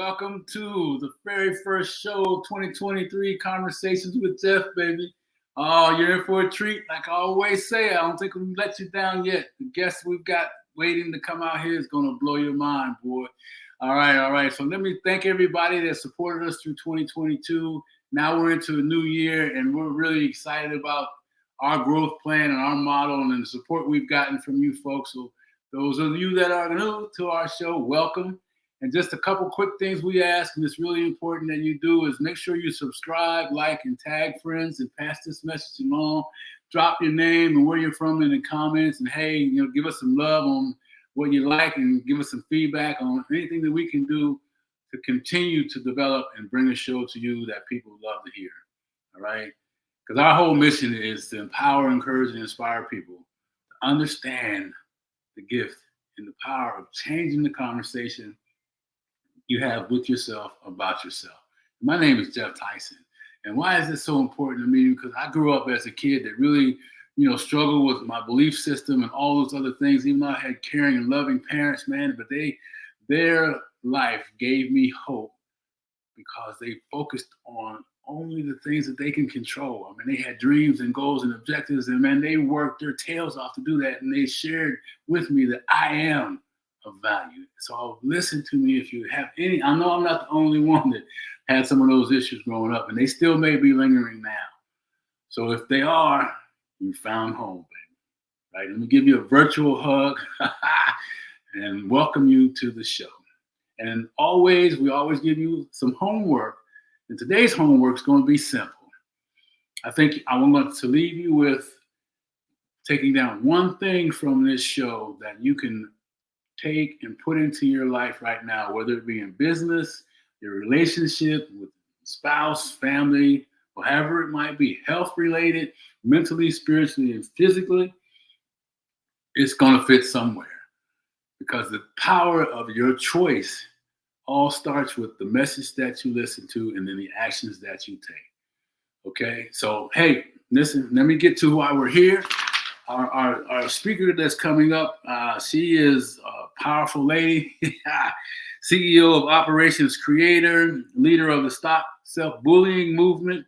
welcome to the very first show of 2023, Conversations with Geoff, baby. Oh, you're in for a treat. Like I always say, I don't think we've let you down yet. The guest we've got waiting to come out here is going to blow your mind, boy. All right. So let me thank everybody that supported us through 2022. Now we're into a new year, and we're really excited about our growth plan and our model and the support we've gotten from you folks. So those of you that are new to our show, welcome. And just a couple quick things we ask, and it's really important that you do, is make sure you subscribe, like, and tag friends, and pass this message along. Drop your name and where you're from in the comments, and hey, give us some love on what you like, and give us some feedback on anything that we can do to continue to develop and bring a show to you that people love to hear. All right? Because our whole mission is to empower, encourage, and inspire people to understand the gift and the power of changing the conversation you have with yourself about yourself. My name is Geoff Tyson. And why is this so important to me? Because I grew up as a kid that really, struggled with my belief system and all those other things, even though I had caring and loving parents, man, but their life gave me hope because they focused on only the things that they can control. I mean, they had dreams and goals and objectives, and man, they worked their tails off to do that. And they shared with me that I am of value. So listen to me if you have any. I know I'm not the only one that had some of those issues growing up, and they still may be lingering now. So if they are, you found home, baby. Right? Let me give you a virtual hug and welcome you to the show. And we always give you some homework. And today's homework is going to be simple. I think I want to leave you with taking down one thing from this show that you can take and put into your life right now, whether it be in business, your relationship with spouse, family, whatever it might be, health related, mentally, spiritually, and physically. It's going to fit somewhere because the power of your choice all starts with the message that you listen to and then the actions that you take. Okay, so hey, listen, let me get to why we're here. Our speaker that's coming up, she is a powerful lady, CEO of Operations Creator, leader of the Stop Self-Bullying Movement.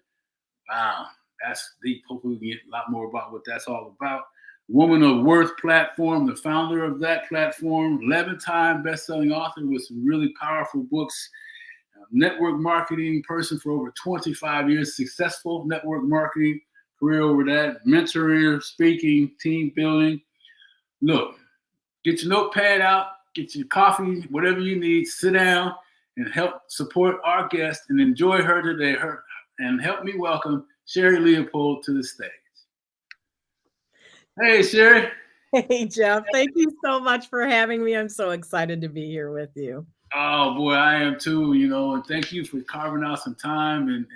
Wow, that's deep. Hopefully we can get a lot more about what that's all about. Woman of Worth platform, the founder of that platform, 11-time best-selling author with some really powerful books, network marketing person for over 25 years, successful network marketing career over that, mentoring, speaking, team building. Look, get your notepad out, get your coffee, whatever you need, sit down and help support our guest and enjoy her today. And help me welcome Sherri Leopold to the stage. Hey, Sherri. Hey, Geoff. Thank you so much for having me. I'm so excited to be here with you. Oh, boy, I am too, and thank you for carving out some time and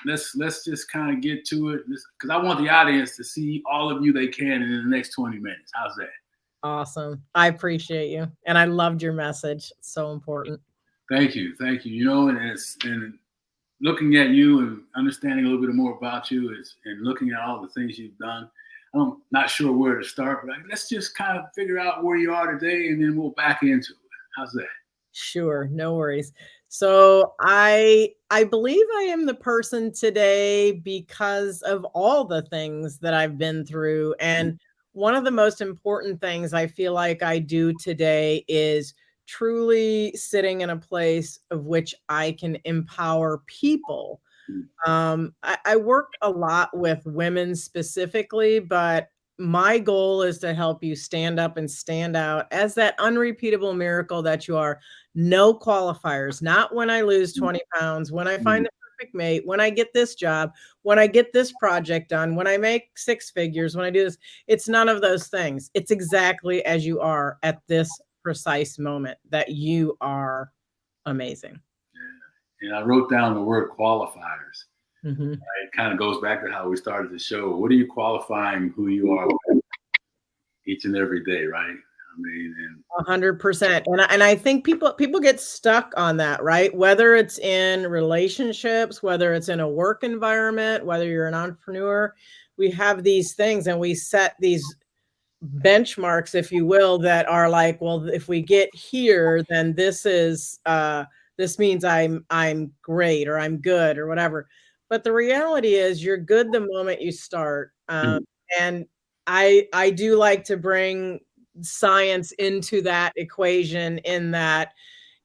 let's just kind of get to it because I want the audience to see all of you they can in the next 20 minutes. How's that? Awesome. I appreciate you. And I loved your message. It's so important. Thank you. And looking at you and understanding a little bit more about you and looking at all the things you've done. I'm not sure where to start, but let's just kind of figure out where you are today and then we'll back into it. How's that? Sure. No worries. So I believe I am the person today because of all the things that I've been through. And one of the most important things I feel like I do today is truly sitting in a place of which I can empower people. I work a lot with women specifically, but my goal is to help you stand up and stand out as that unrepeatable miracle that you are. No qualifiers, not when I lose 20 pounds, when I find the perfect mate, when I get this job, when I get this project done, when I make 6 figures, when I do this. It's none of those things. It's exactly as you are at this precise moment that you are amazing. Yeah. And I wrote down the word qualifiers. Mm-hmm. It kind of goes back to how we started the show. What are you qualifying who you are each and every day, right? I mean, 100%. And I think people get stuck on that, right? Whether it's in relationships, whether it's in a work environment, whether you're an entrepreneur, we have these things and we set these benchmarks, if you will, that are like, well, if we get here, then this is this means I'm great or I'm good or whatever. But the reality is you're good the moment you start. And I do like to bring science into that equation, in that,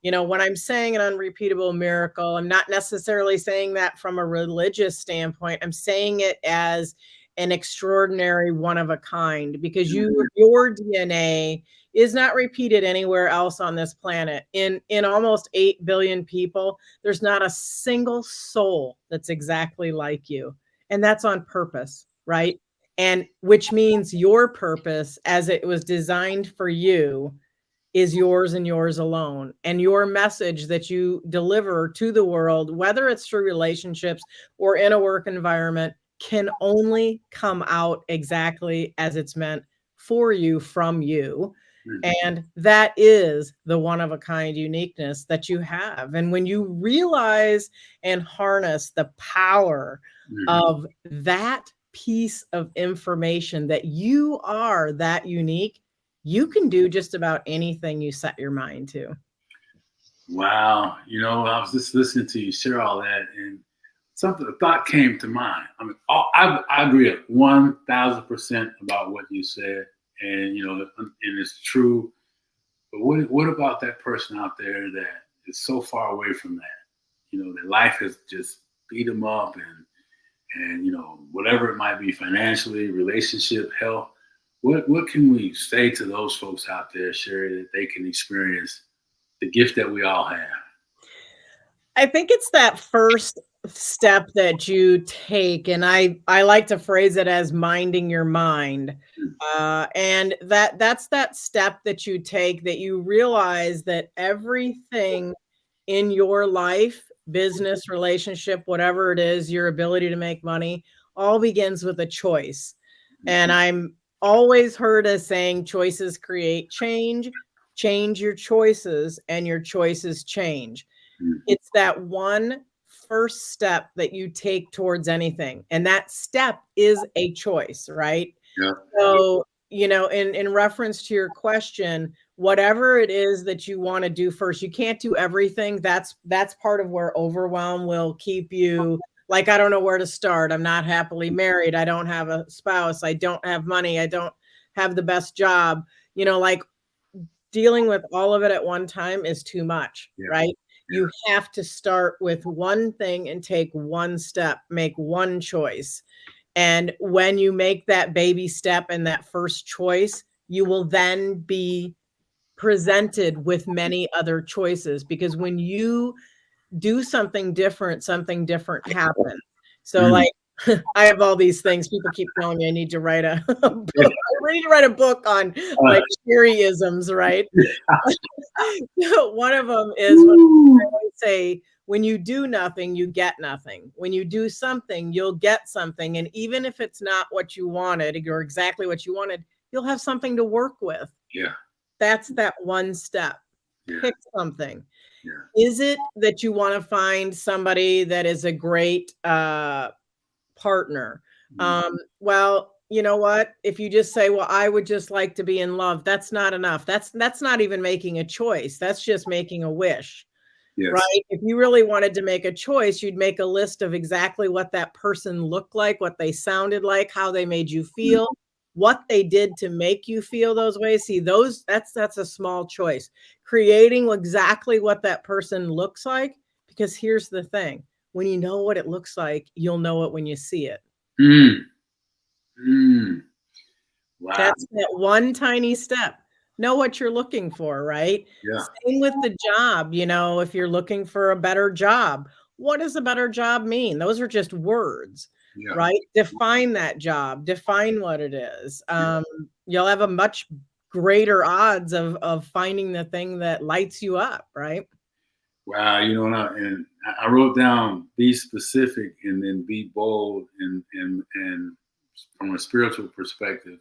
when I'm saying an unrepeatable miracle, I'm not necessarily saying that from a religious standpoint. I'm saying it as an extraordinary one of a kind, because your DNA is not repeated anywhere else on this planet. In almost 8 billion people, there's not a single soul that's exactly like you. And that's on purpose, right? And which means your purpose, as it was designed for you, is yours and yours alone. And your message that you deliver to the world, whether it's through relationships or in a work environment, can only come out exactly as it's meant for you, from you. And that is the one of a kind uniqueness that you have. And when you realize and harness the power of that piece of information, that you are that unique, you can do just about anything you set your mind to. Wow. I was just listening to you share all that, and a thought came to mind. I mean, I agree 1,000% about what you said, and and it's true. But what about that person out there that is so far away from that? Their life has just beat them up, and whatever it might be, financially, relationship, health. What can we say to those folks out there, Sherri, that they can experience the gift that we all have? I think it's that first step that you take, and I like to phrase it as minding your mind. And that's that step that you take, that you realize that everything in your life, business, relationship, whatever it is, your ability to make money, all begins with a choice. And I'm always heard as saying, choices create change. Change your choices, and your choices change. It's that one first step that you take towards anything. And that step is a choice, right? Yeah. So, in reference to your question, whatever it is that you want to do first, you can't do everything. That's part of where overwhelm will keep you like, I don't know where to start. I'm not happily married. I don't have a spouse. I don't have money. I don't have the best job. Like, dealing with all of it at one time is too much, right? You have to start with one thing and take one step, make one choice. And when you make that baby step and that first choice, you will then be presented with many other choices, because when you do something different happens. So like, I have all these things. People keep telling me I need to write a book. I need to write a book on like Sherri-isms, right? One of them is what I always say: when you do nothing, you get nothing. When you do something, you'll get something. And even if it's not what you wanted or exactly what you wanted, you'll have something to work with. Yeah. That's that one step. Pick something. Yeah. Is it that you want to find somebody that is a great partner? Well, you know what? If you just say, well, I would just like to be in love, that's not enough. That's not even making a choice. That's just making a wish. Yes. Right? If you really wanted to make a choice, you'd make a list of exactly what that person looked like, what they sounded like, how they made you feel, what they did to make you feel those ways. See, that's a small choice. Creating exactly what that person looks like, because here's the thing: when you know what it looks like, you'll know it when you see it. Wow. That's that one tiny step. Know what you're looking for, right? Yeah. Same with the job. If you're looking for a better job, what does a better job mean? Those are just words, right? Define that job, define what it is. You'll have a much greater odds of finding the thing that lights you up, right? Wow, and I wrote down be specific and then be bold, and from a spiritual perspective,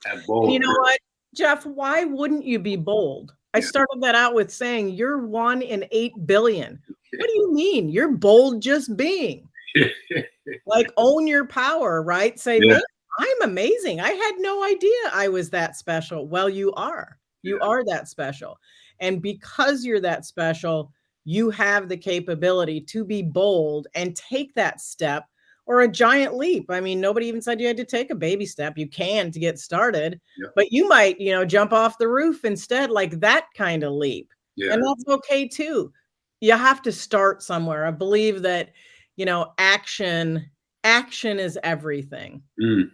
have bold. You know what, Geoff? Why wouldn't you be bold? I started that out with saying you're 1 in 8 billion. What do you mean? You're bold just being. Like, own your power, right? Say, man, I'm amazing. I had no idea I was that special. Well, you are. You are that special. And because you're that special, you have the capability to be bold and take that step or a giant leap. I mean, nobody even said you had to take a baby step. You can to get started, but you might, jump off the roof instead, like that kind of leap. And that's okay too. You have to start somewhere. I believe that, action is everything. Mm.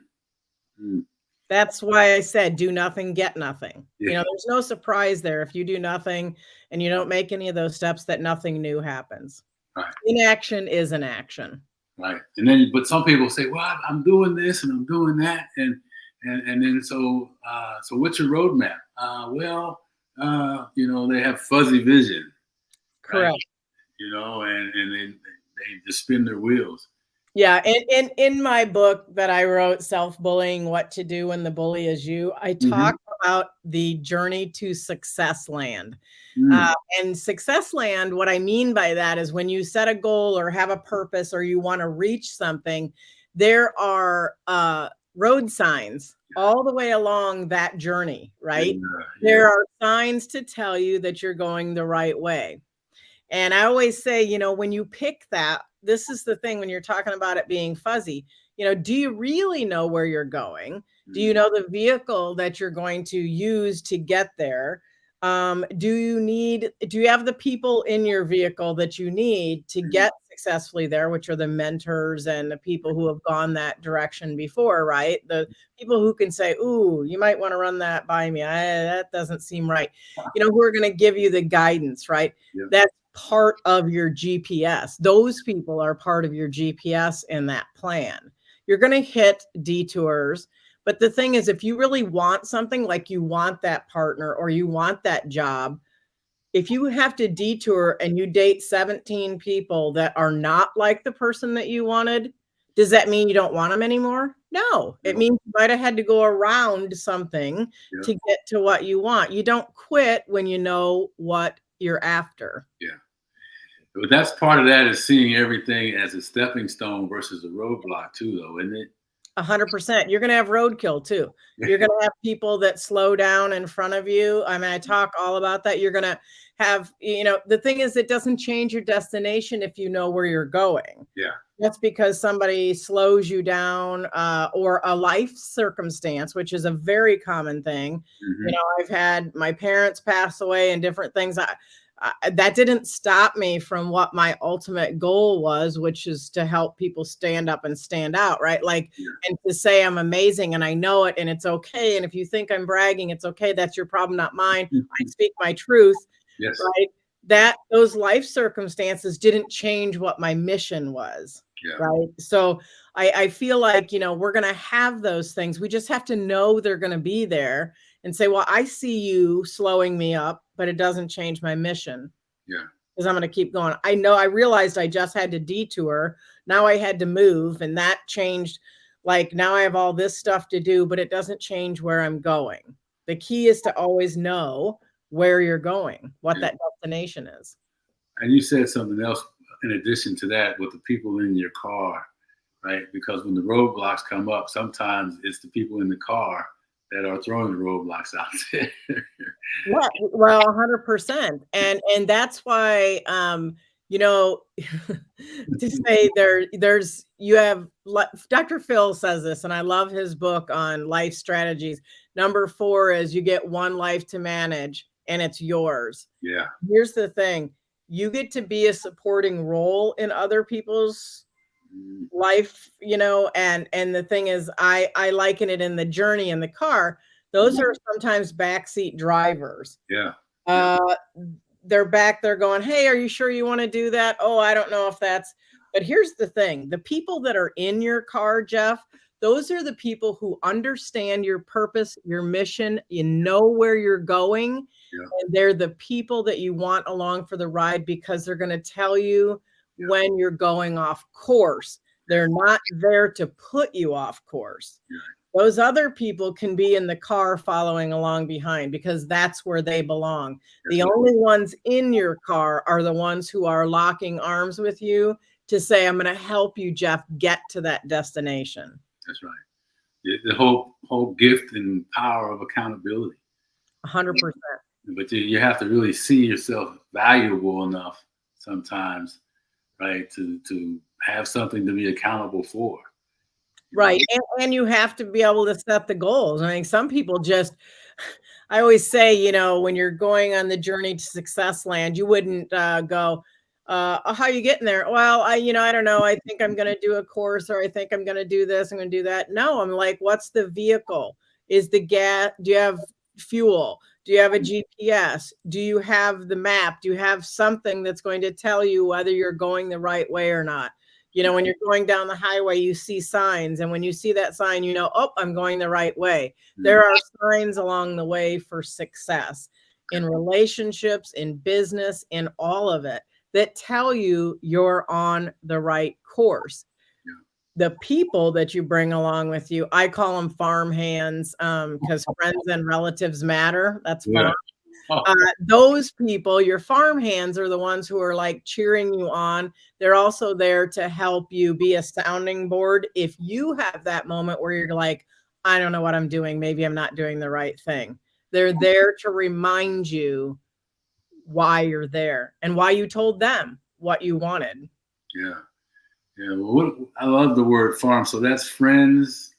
Mm. That's why I said do nothing, get nothing. Yeah. There's no surprise there. If you do nothing and you don't make any of those steps, that nothing new happens. Right. Inaction is an action. Right. And then, but some people say, well, I'm doing this and I'm doing that. And then, so what's your roadmap? They have fuzzy vision. Correct. Right? And they just spin their wheels. Yeah, in my book that I wrote, Self-Bullying, What to Do When the Bully Is You, I talk about the journey to success land. And success land, what I mean by that is when you set a goal or have a purpose or you want to reach something, there are road signs all the way along that journey, right? There are signs to tell you that you're going the right way. And I always say, when you pick that, this is the thing when you're talking about it being fuzzy, do you really know where you're going? Do you know the vehicle that you're going to use to get there? Do you have the people in your vehicle that you need to get successfully there, which are the mentors and the people who have gone that direction before, right? The people who can say, ooh, you might want to run that by me. That doesn't seem right. Who are going to give you the guidance, right? That's part of your GPS. Those people are part of your GPS in that plan. You're going to hit detours. But the thing is, if you really want something, like you want that partner or you want that job, if you have to detour and you date 17 people that are not like the person that you wanted, does that mean you don't want them anymore? No, it means you might have had to go around something to get to what you want. You don't quit when you know what you're after. Yeah. But that's part of that, is seeing everything as a stepping stone versus a roadblock too, though, isn't it? 100%. You're going to have roadkill too. You're going to have people that slow down in front of you. I mean, I talk all about that. You're going to have, the thing is, it doesn't change your destination if you know where you're going. Yeah. That's because somebody slows you down, or a life circumstance, which is a very common thing. I've had my parents pass away and different things. That didn't stop me from what my ultimate goal was, which is to help people stand up and stand out, right? And to say I'm amazing and I know it and it's okay. And if you think I'm bragging, it's okay. That's your problem, not mine. I speak my truth, right? Those life circumstances didn't change what my mission was, right? So I feel like, we're going to have those things. We just have to know they're going to be there and say, well, I see you slowing me up, but it doesn't change my mission. Yeah. Because I'm going to keep going. I realized I just had to detour. Now I had to move, and that changed. Like, now I have all this stuff to do, but it doesn't change where I'm going. The key is to always know where you're going, what that destination is. And you said something else in addition to that, with the people in your car, right? Because when the roadblocks come up, sometimes it's the people in the car that are throwing the roadblocks out there. Yeah, well, 100%. And that's why, to say Dr. Phil says this, and I love his book on life strategies. Number 4 is you get one life to manage and it's yours. Yeah. Here's the thing. You get to be a supporting role in other people's life, and the thing is, I liken it in the journey in the car. Those are sometimes backseat drivers. Yeah. They're back there going, hey, are you sure you want to do that? Oh, I don't know if that's, but here's the thing. The people that are in your car, Geoff, those are the people who understand your purpose, your mission, you know where you're going. And they're the people that you want along for the ride, because they're going to tell you when you're going off course. They're not there to put you off course. Those other people can be in the car following along behind, because that's where they belong. The only ones in your car are the ones who are locking arms with you to say, I'm going to help you, Geoff, get to that destination. That's right. The whole gift and power of accountability. 100%. But you have to really see yourself valuable enough sometimes, right, to have something to be accountable for. Right. And you have to be able to set the goals. I mean, some people just, I always say, you know, when you're going on the journey to success land, you wouldn't go, oh, how are you getting there? Well, I don't know. I think I'm going to do a course, or I think I'm going to do this. I'm going to do that. No, I'm like, what's the vehicle? Is the gas? Do you have fuel? Do you have a GPS? Do you have the map? Do you have something that's going to tell you whether you're going the right way or not? You know, when you're going down the highway, you see signs. And when you see that sign, you know, oh, I'm going the right way. There are signs along the way for success in relationships, in business, in all of it that tell you you're on the right course. The people that you bring along with you, I call them farm hands, because friends and relatives matter. That's farm. Those people, your farm hands, are the ones who are like cheering you on. They're also there to help you be a sounding board. If you have that moment where you're like, I don't know what I'm doing, maybe I'm not doing the right thing, they're there to remind you why you're there and why you told them what you wanted. Yeah. Yeah. Well, I love the word farm. So that's friends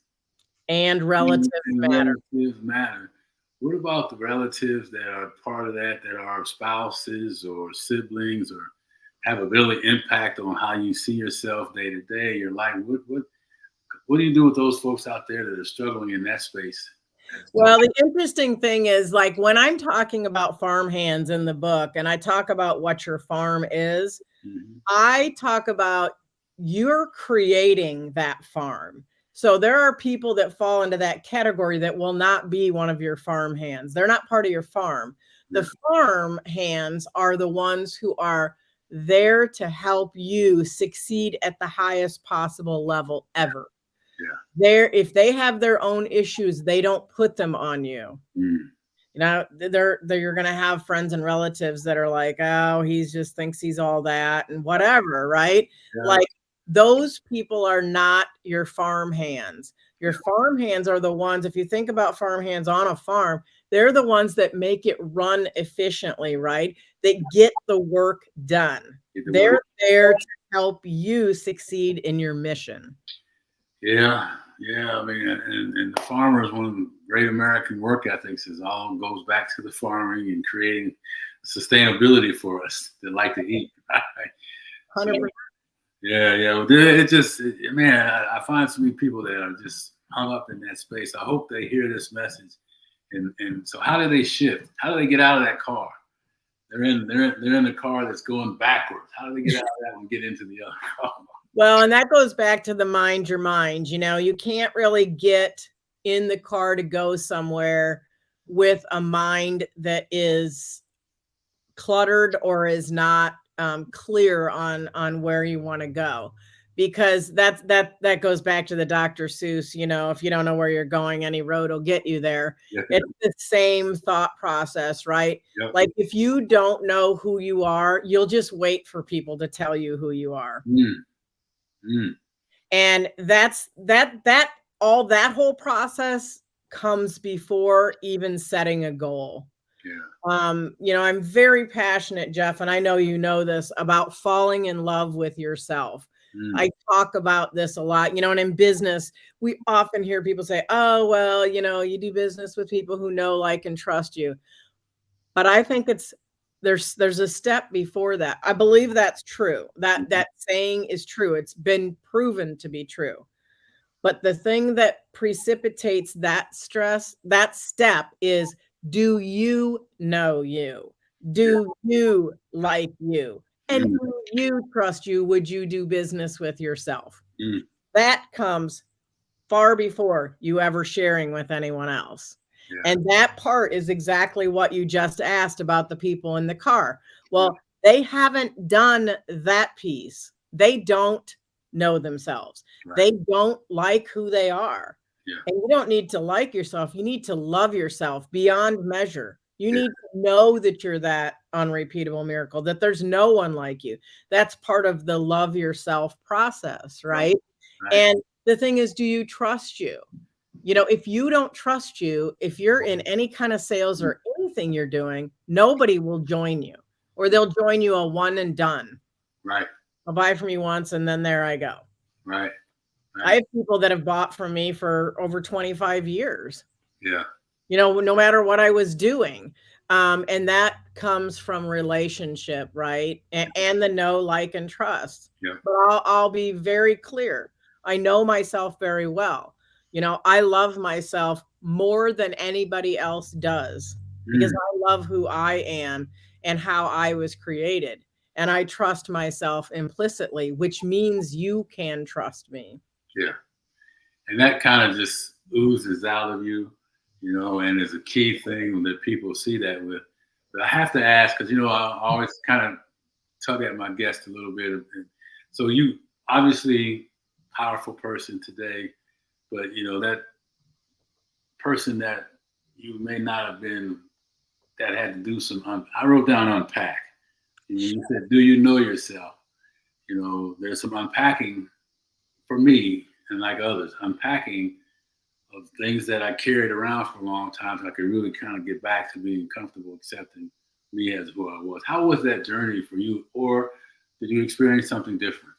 and relatives matter. Relatives matter. What about the relatives that are part of that are spouses or siblings, or have a really impact on how you see yourself day to day, your life? What do you do with those folks out there that are struggling in that space? Well, the interesting thing is, like, when I'm talking about farm hands in the book and I talk about what your farm is, I talk about you're creating that farm. So there are people that fall into that category that will not be one of your farm hands. They're not part of your farm. The farm hands are the ones who are there to help you succeed at the highest possible level ever. If they have their own issues, they don't put them on you. You know, you're going to have friends and relatives that are like, oh, he just thinks he's all that and whatever, right? Like, those people are not your farm hands. Your farm hands are the ones, if you think about farm hands on a farm, they're the ones that make it run efficiently, right? That get the work done. They're there to help you succeed in your mission. Yeah. I mean, and the farmers, one of the great American work ethics is all goes back to the farming and creating sustainability for us that like to eat. Right? 100%. Yeah. It just, man, I find so many people that are just hung up in that space. I hope they hear this message. And so how do they shift? How do they get out of that car? They're in the car that's going backwards. How do they get out of that and get into the other car? Well, and that goes back to the mind your mind. You know, you can't really get in the car to go somewhere with a mind that is cluttered or is not clear on where you want to go, because that goes back to the Dr. Seuss, you know, if you don't know where you're going, any road will get you there. It's the same thought process, right? Like, if you don't know who you are, you'll just wait for people to tell you who you are. And that whole process comes before even setting a goal. You know, I'm very passionate, Geoff, and I know you know this, about falling in love with yourself. I talk about this a lot, you know, and in business, we often hear people say, oh, well, you know, you do business with people who know, like, and trust you. But I think there's a step before that. I believe that's true. That saying is true. It's been proven to be true. But the thing that precipitates that step is, do you know you? Do you like you? And do you trust you? Would you do business with yourself? That comes far before you ever sharing with anyone else. And that part is exactly what you just asked about the people in the car. Well, they haven't done that piece. They don't know themselves. They don't like who they are. And you don't need to like yourself. You need to love yourself beyond measure. You need to know that you're that unrepeatable miracle, that there's no one like you. That's part of the love yourself process, right? And the thing is, do you trust you? You know, if you don't trust you, if you're in any kind of sales or anything you're doing, nobody will join you, or they'll join you a one and done. Right. I'll buy from you once and then there I go. Right. I have people that have bought from me for over 25 years. Yeah. You know, no matter what I was doing. And that comes from relationship, right? And the know, like, and trust. Yeah. But I'll be very clear. I know myself very well. You know, I love myself more than anybody else does because I love who I am and how I was created. And I trust myself implicitly, which means you can trust me. Yeah. And that kind of just oozes out of you, and is a key thing that people see that with. But I have to ask, because, I always kind of tug at my guest a little bit. So you obviously powerful person today, but, that person that you may not have been, that had to do some, I wrote down unpack. You said, do you know yourself? There's some unpacking for me, and like others, unpacking of things that I carried around for a long time so I could really kind of get back to being comfortable accepting me as who I was. How was that journey for you? Or did you experience something different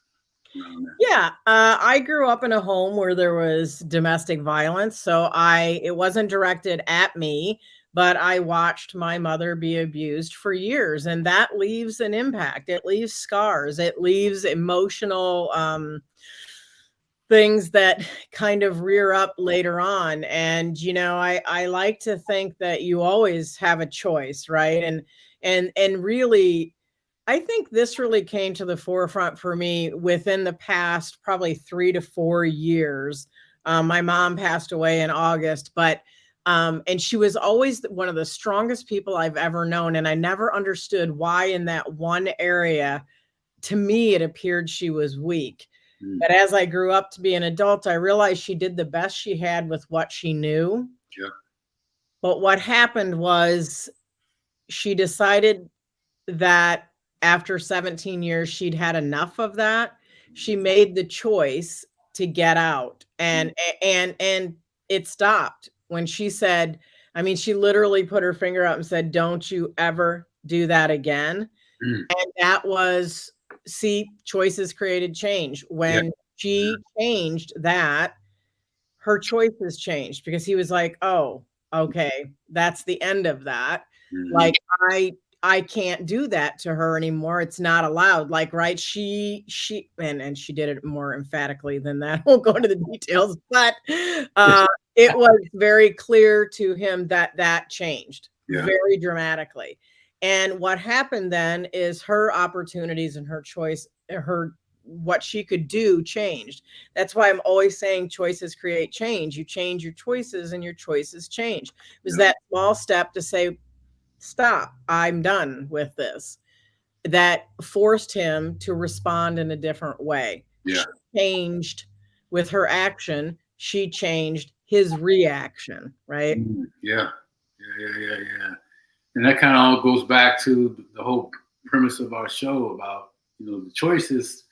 around that? Yeah, I grew up in a home where there was domestic violence. So it wasn't directed at me, but I watched my mother be abused for years. And that leaves an impact. It leaves scars. It leaves emotional things that kind of rear up later on. And, I like to think that you always have a choice, right? And really, I think this really came to the forefront for me within the past probably 3 to 4 years. My mom passed away in August, but and she was always one of the strongest people I've ever known. And I never understood why in that one area, to me, it appeared she was weak. But as I grew up to be an adult, I realized she did the best she had with what she knew. Yeah. But what happened was she decided that after 17 years, she'd had enough of that. She made the choice to get out, and it stopped when she said, I mean, she literally put her finger up and said, "Don't you ever do that again." And that was, see, choices created change. When she changed that, her choices changed because he was like, "Oh, okay, that's the end of that." Like, I can't do that to her anymore. It's not allowed. Like, right? She and she did it more emphatically than that. Won't go into the details, but it was very clear to him that that changed very dramatically. And what happened then is her opportunities and her choice, what she could do changed. That's why I'm always saying choices create change. You change your choices and your choices change. It was that small step to say, stop, I'm done with this, that forced him to respond in a different way. Yeah. She changed with her action. She changed his reaction, right? Yeah. And that kind of all goes back to the whole premise of our show about, the choices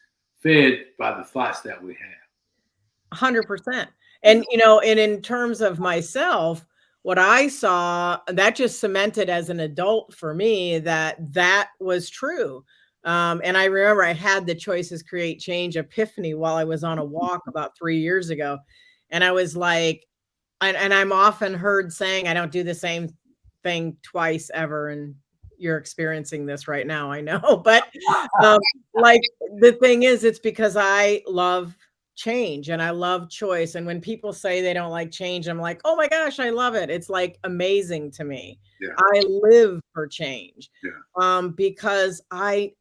fed by the thoughts that we have. 100%. And, and in terms of myself, what I saw, that just cemented as an adult for me that was true. And I remember I had the choices create change epiphany while I was on a walk about 3 years ago. And I was like, and I'm often heard saying, I don't do the same thing twice ever. And you're experiencing this right now, I know. But like, the thing is, it's because I love change and I love choice. And when people say they don't like change, I'm like, oh my gosh, I love it. It's like amazing to me. Yeah. I live for change. Yeah. Because I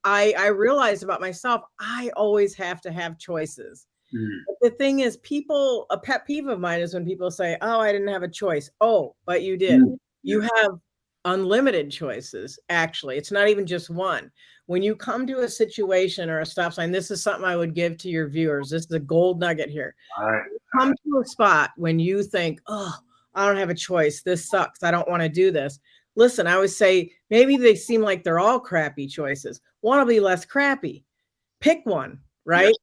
realized about myself, I always have to have choices. But the thing is, a pet peeve of mine is when people say, oh, I didn't have a choice. Oh, but you did. You have unlimited choices. Actually, it's not even just one. When you come to a situation or a stop sign, this is something I would give to your viewers. This is a gold nugget here. All right. Come to a spot when you think, oh, I don't have a choice. This sucks. I don't want to do this. Listen, I always say, maybe they seem like they're all crappy choices. One will be less crappy. Pick one, right?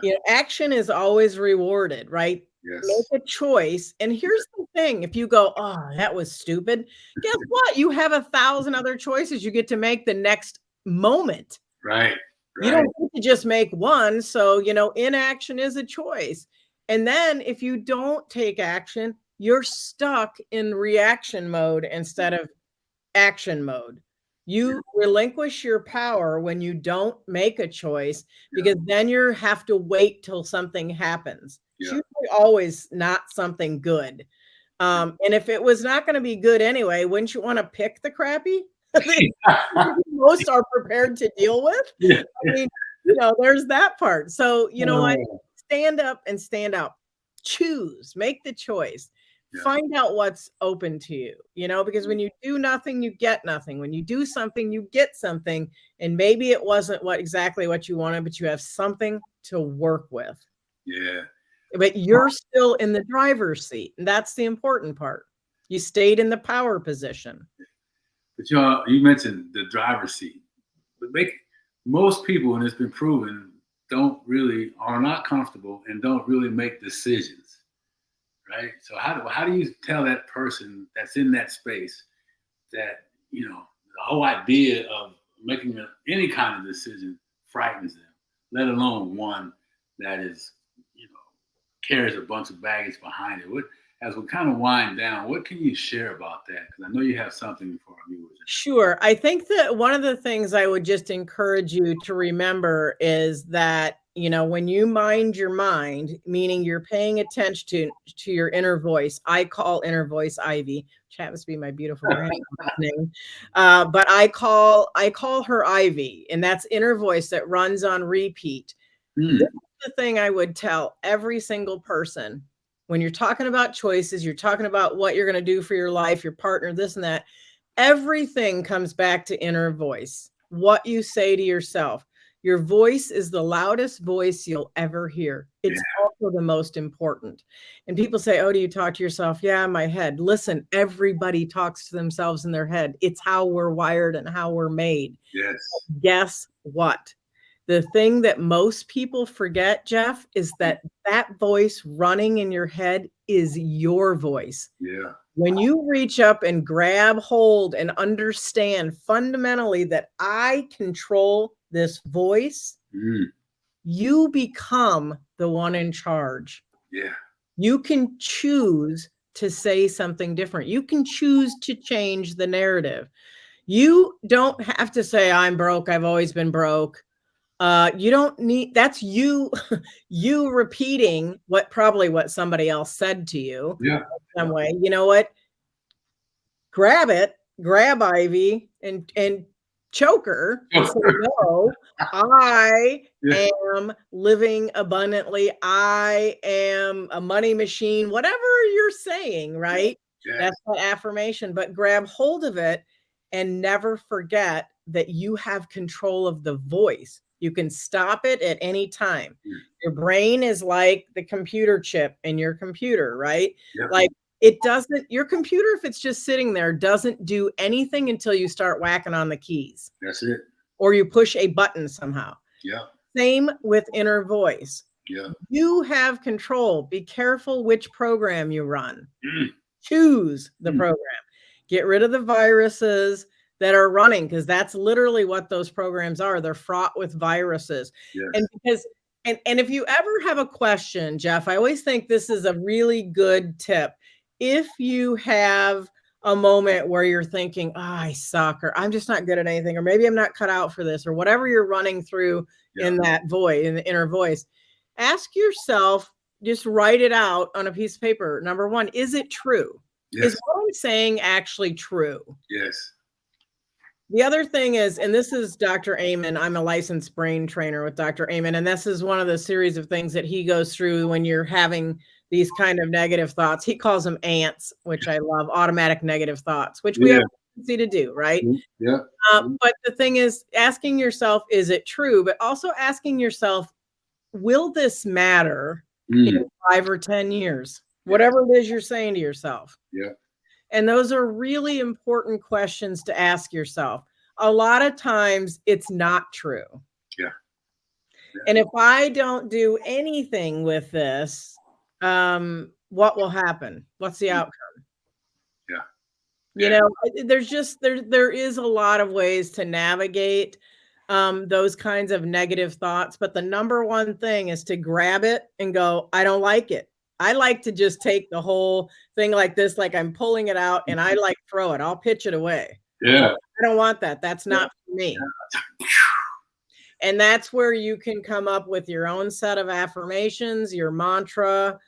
Yeah. Action is always rewarded, right? Yes. Make a choice. And here's the thing. If you go, oh, that was stupid, guess what? You have 1,000 other choices you get to make the next moment. Right. You Right. don't get to just make one. So, inaction is a choice. And then if you don't take action, you're stuck in reaction mode instead of action mode. You relinquish your power when you don't make a choice, because then you have to wait till something happens. It's Yeah. usually always not something good. And if it was not going to be good anyway, wouldn't you want to pick the crappy that most are prepared to deal with? Yeah. I mean, there's that part. So, what? Oh, Stand up and stand out. Choose, make the choice. yeah. Find out what's open to you, because when you do nothing, you get nothing. When you do something, you get something. And maybe it wasn't exactly what you wanted, but you have something to work with. Yeah. But you're still in the driver's seat. And that's the important part. You stayed in the power position. But you mentioned the driver's seat. But most people, and it's been proven, are not comfortable and don't really make decisions. Right. So how do you tell that person that's in that space that, the whole idea of making any kind of decision frightens them, let alone one that is, carries a bunch of baggage behind it? As we kind of wind down, what can you share about that? Because I know you have something for our viewers. Sure. I think that one of the things I would just encourage you to remember is that, when you mind your mind, meaning you're paying attention to your inner voice. I call inner voice Ivy, which happens to be my beautiful granddaughter's name. But I call her Ivy, and that's inner voice that runs on repeat. This is the thing I would tell every single person. When you're talking about choices, you're talking about what you're going to do for your life, your partner, this and that. Everything comes back to inner voice. What you say to yourself. Your voice is the loudest voice you'll ever hear. It's also the most important. And people say, oh, do you talk to yourself? Yeah, in my head. Listen, everybody talks to themselves in their head. It's how we're wired and how we're made. Yes. Guess what? The thing that most people forget, Geoff, is that voice running in your head is your voice. Yeah. When you reach up and grab hold and understand fundamentally that I control this voice, you become the one in charge. Yeah. You can choose to say something different. You can choose to change the narrative. You don't have to say, I'm broke. I've always been broke. You don't need, that's you repeating what somebody else said to you. Yeah. Some way. You know what? Grab Ivy and choke her and say, no, I am living abundantly. I am a money machine, whatever you're saying, right? Yes. That's that affirmation, but grab hold of it and never forget that you have control of the voice. You can stop it at any time. Your brain is like the computer chip in your computer, right? Like, your computer, if it's just sitting there, doesn't do anything until you start whacking on the keys. That's it. Or you push a button somehow. Yeah. Same with inner voice. Yeah. You have control. Be careful which program you run. Choose the program. Get rid of the viruses that are running, because that's literally what those programs are. They're fraught with viruses. Yes. And if you ever have a question, Geoff, I always think this is a really good tip. If you have a moment where you're thinking, oh, I suck, or I'm just not good at anything, or maybe I'm not cut out for this, or whatever you're running through in that void, in the inner voice, ask yourself, just write it out on a piece of paper. Number one, is it true? Yes. Is what I'm saying actually true? Yes. The other thing is, and this is Dr. Amen, I'm a licensed brain trainer with Dr. Amen, and this is one of the series of things that he goes through when you're having these kind of negative thoughts. He calls them ants, which I love, automatic negative thoughts, which we have a tendency to do, right? Yeah. But the thing is, asking yourself, is it true? But also asking yourself, will this matter in 5 or 10 years? Whatever it is you're saying to yourself. Yeah. And those are really important questions to ask yourself. A lot of times it's not true. Yeah. And if I don't do anything with this, what will happen? What's the outcome? Yeah. You Yeah. know, there's just there is a lot of ways to navigate those kinds of negative thoughts, but the number one thing is to grab it and go, I don't like it. I like to just take the whole thing like this, like I'm pulling it out, and I like throw it. I'll pitch it away. Yeah. I don't want that. That's not for me. And that's where you can come up with your own set of affirmations, your mantra,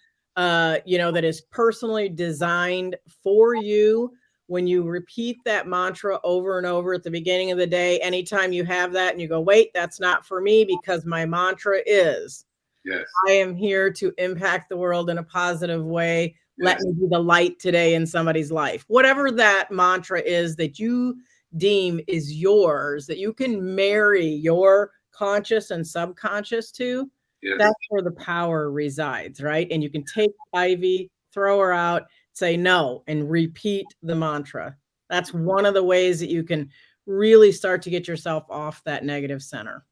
you know, that is personally designed for you. When you repeat that mantra over and over at the beginning of the day, anytime you have that and you go, wait, that's not for me, because my mantra is, Yes. I am here to impact the world in a positive way. Let Yes. me be the light today in somebody's life. Whatever that mantra is that you deem is yours, that you can marry your conscious and subconscious to, Yes. that's where the power resides, right? And you can take Ivy, throw her out, say no, and repeat the mantra. That's one of the ways that you can really start to get yourself off that negative center.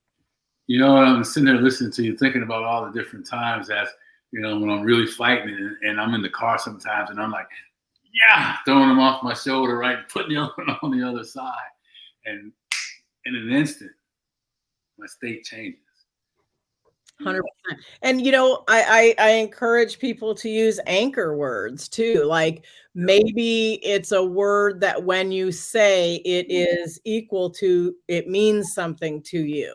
You know, I'm sitting there listening to you, thinking about all the different times that, you know, when I'm really fighting and I'm in the car sometimes and I'm like, yeah, throwing them off my shoulder, right, putting the other one on the other side. And in an instant, my state changes. You know? 100%. And, you know, I encourage people to use anchor words too. Like maybe it's a word that when you say it is equal to, it means something to you.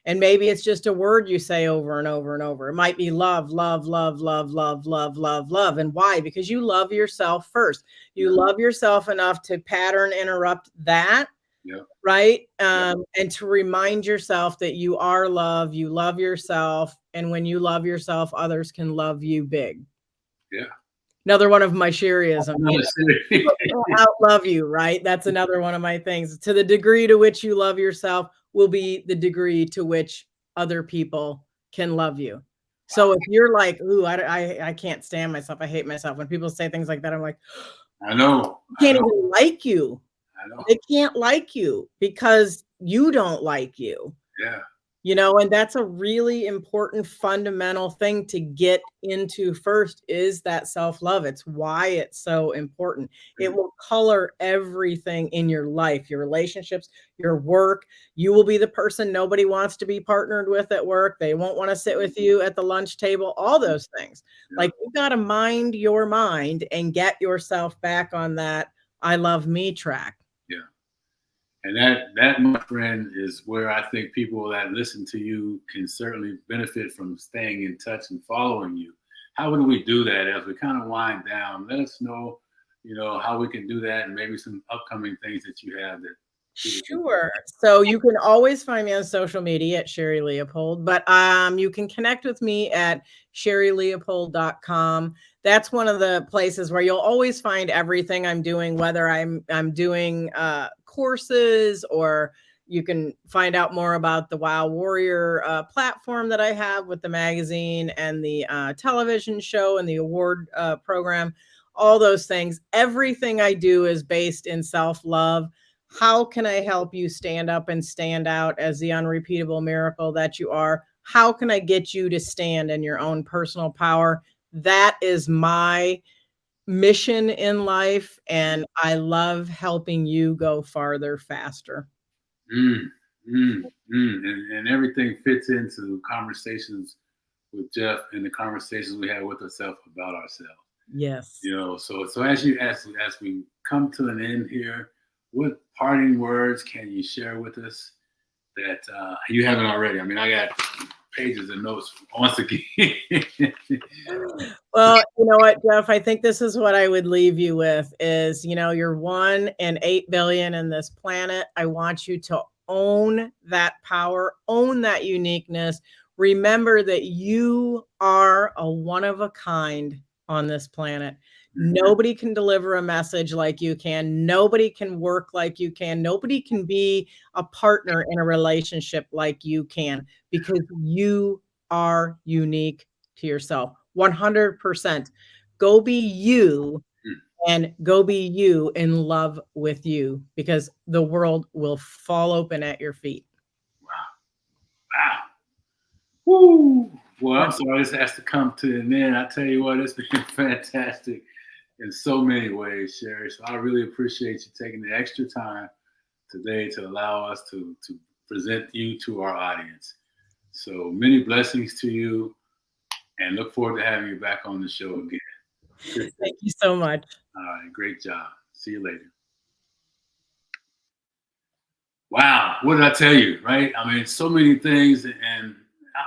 And maybe it's just a word you say over and over and over. It might be love, love, love, love, love, love, love, love. And why? Because you love yourself first. You love yourself enough to pattern interrupt that, Yeah. right? And to remind yourself that you are love, you love yourself, and when you love yourself, others can love you big. Yeah. Another one of my Sherryisms, you Another city. know, out love you, right? That's another one of my things. To the degree to which you love yourself will be the degree to which other people can love you. So if you're like, ooh, I can't stand myself, I hate myself. When people say things like that, I'm like, I know. I I can't know. even like you. I know. They can't like you because you don't like you. Yeah. You know, and that's a really important fundamental thing to get into first is that self-love. It's why it's so important. It will color everything in your life, your relationships, your work. You will be the person nobody wants to be partnered with at work. They won't want to sit with you at the lunch table, all those things. Yeah. Like you got to mind your mind and get yourself back on that I love me track. Yeah. And that, my friend, is where I think people that listen to you can certainly benefit from staying in touch and following you. How would we do that as we kind of wind down? Let us know, you know, how we can do that and maybe some upcoming things that you have that. Sure. So you can always find me on social media at Sherri Leopold, but you can connect with me at sherrileopold.com. That's one of the places where you'll always find everything I'm doing, whether I'm doing courses, or you can find out more about the Wow Warrior platform that I have with the magazine and the television show and the award program, all those things. Everything I do is based in self-love. How can I help you stand up and stand out as the unrepeatable miracle that you are? How can I get you to stand in your own personal power? That is my mission in life, and I love helping you go farther, faster. Mm, and everything fits into conversations with Geoff and the conversations we have with ourselves about ourselves. Yes. You know, so as we come to an end here, what parting words can you share with us that you haven't already? I mean, I got pages of notes once again. Well, you know what, Geoff, I think this is what I would leave you with is, you know, you're 1 in 8 billion in this planet. I want you to own that power, own that uniqueness. Remember that you are a one of a kind on this planet. Nobody can deliver a message like you can. Nobody can work like you can. Nobody can be a partner in a relationship like you can, because you are unique to yourself. 100%. Go be you, and go be you in love with you, because the world will fall open at your feet. Wow. Wow. Woo. Well, I'm sorry this has to come to an end. I tell you what, it's been fantastic in so many ways, Sherri. So I really appreciate you taking the extra time today to allow us to present you to our audience. So many blessings to you, and look forward to having you back on the show again. Thank you so much. All right, great job. See you later. Wow, what did I tell you, right? I mean, so many things, and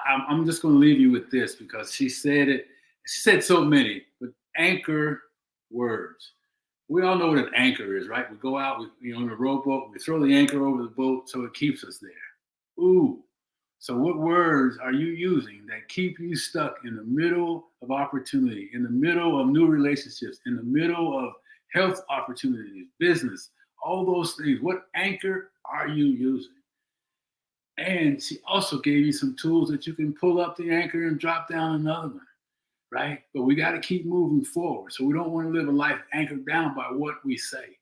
I'm just going to leave you with this because she said it. She said so many, but anchor words. We all know what an anchor is, right? We go out, we on a rowboat, we throw the anchor over the boat so it keeps us there. Ooh. So what words are you using that keep you stuck in the middle of opportunity, in the middle of new relationships, in the middle of health opportunities, business, all those things? What anchor are you using? And she also gave you some tools that you can pull up the anchor and drop down another one, right? But we got to keep moving forward. So we don't want to live a life anchored down by what we say.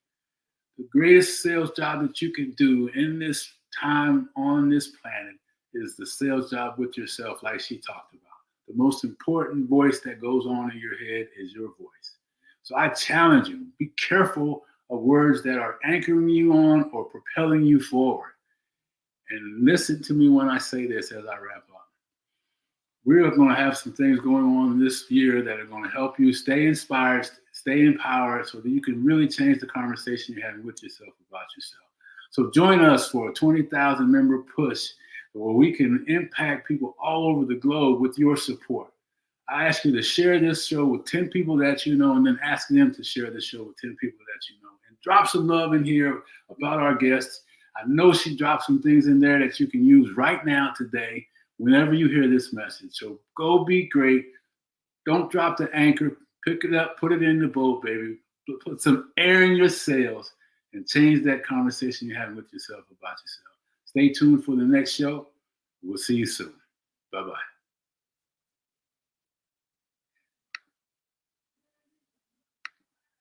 The greatest sales job that you can do in this time on this planet is the sales job with yourself, like she talked about. The most important voice that goes on in your head is your voice. So I challenge you, be careful of words that are anchoring you on or propelling you forward. And listen to me when I say this as I wrap up. We're going to have some things going on this year that are going to help you stay inspired, stay empowered, so that you can really change the conversation you're having with yourself about yourself. So join us for a 20,000 member push where we can impact people all over the globe with your support. I ask you to share this show with 10 people that you know, and then ask them to share this show with 10 people that you know. And drop some love in here about our guests. I know she dropped some things in there that you can use right now today whenever you hear this message. So go be great. Don't drop the anchor. Pick it up, put it in the boat, baby. Put some air in your sails and change that conversation you're having with yourself about yourself. Stay tuned for the next show. We'll see you soon. Bye-bye.